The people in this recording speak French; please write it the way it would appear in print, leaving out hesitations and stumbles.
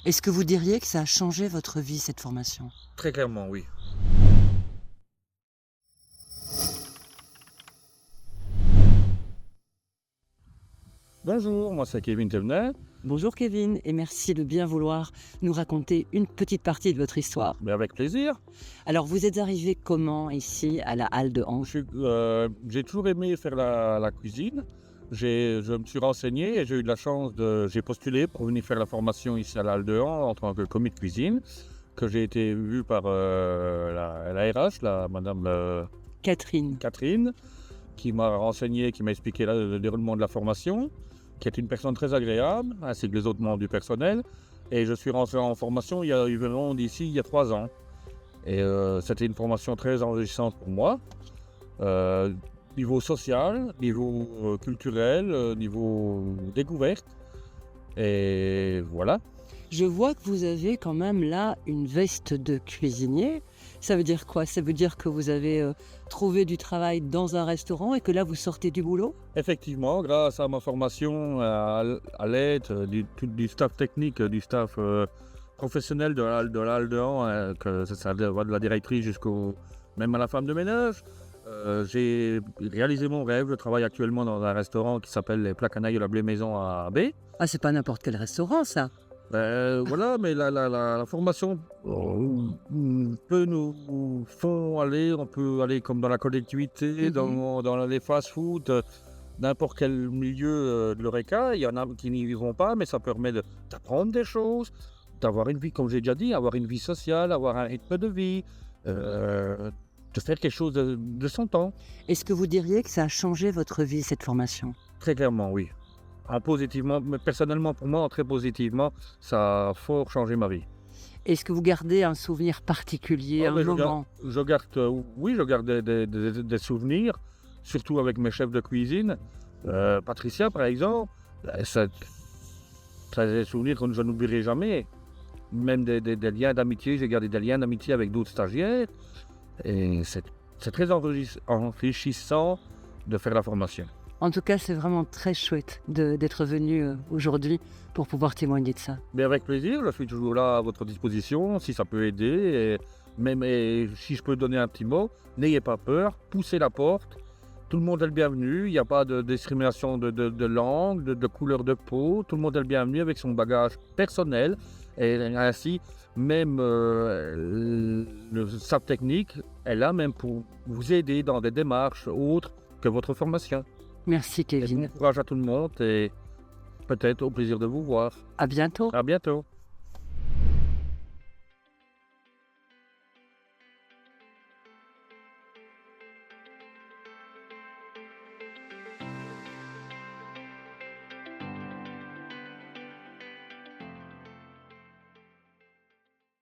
Est-ce que vous diriez que ça a changé votre vie, cette formation? Très clairement, oui. Bonjour, moi c'est Kevin Thévenet, Bonjour Kevin, et merci de bien vouloir nous raconter une petite partie de votre histoire. mais avec plaisir. Alors, vous êtes arrivé comment ici à la Halle de Hanche? J'ai toujours aimé faire la cuisine. Je me suis renseigné et j'ai eu de la chance j'ai postulé pour venir faire la formation ici à la Halle de Han en tant que commis de cuisine, que j'ai été vu par la RH, madame Catherine. Catherine, qui m'a renseigné, qui m'a expliqué le déroulement de la formation, qui est une personne très agréable, ainsi que les autres membres du personnel. Et je suis rentré en formation il y a environ d'ici il y a 3 ans. Et c'était une formation très enrichissante pour moi, niveau social, niveau culturel, niveau découverte. Et voilà. Je vois que vous avez quand même là une veste de cuisinier. Ça veut dire quoi? Ça veut dire que vous avez trouvé du travail dans un restaurant et que là vous sortez du boulot? Effectivement, grâce à ma formation, à l'aide du staff technique, du staff professionnel de la Halle de Han, que ça va de la directrice jusqu'au même à la femme de ménage, j'ai réalisé mon rêve. Je travaille actuellement dans un restaurant qui s'appelle les Plats Canailles de la Blé Maison à B. Ah, c'est pas n'importe quel restaurant ça. Voilà, mais la formation peut nous font aller, on peut aller comme dans la collectivité, dans les fast-food, n'importe quel milieu de l'Horeca. Il y en a qui n'y vont pas, mais ça permet d'apprendre des choses, d'avoir une vie, comme j'ai déjà dit, avoir une vie sociale, avoir un rythme de vie, de faire quelque chose de son temps. Est-ce que vous diriez que ça a changé votre vie, cette formation? Très clairement, oui. Positivement, mais personnellement pour moi, très positivement, ça a fort changé ma vie. Est-ce que vous gardez un souvenir particulier, un Mais moment? oui, je garde des souvenirs, surtout avec mes chefs de cuisine. Patricia, par exemple, ça des souvenirs que je n'oublierai jamais. Même des liens d'amitié, j'ai gardé des liens d'amitié avec d'autres stagiaires. Et c'est très enrichissant de faire la formation. En tout cas, c'est vraiment très chouette d'être venu aujourd'hui pour pouvoir témoigner de ça. Mais avec plaisir, je suis toujours là à votre disposition, si ça peut aider. Et si je peux donner un petit mot, n'ayez pas peur, poussez la porte. Tout le monde est le bienvenu, il n'y a pas de discrimination de langue, de couleur de peau. Tout le monde est le bienvenu avec son bagage personnel. Et ainsi, même le staff technique est là même pour vous aider dans des démarches autres que votre formation. Merci Et Kevin. bon courage à tout le monde et peut-être au plaisir de vous voir. À bientôt. À bientôt.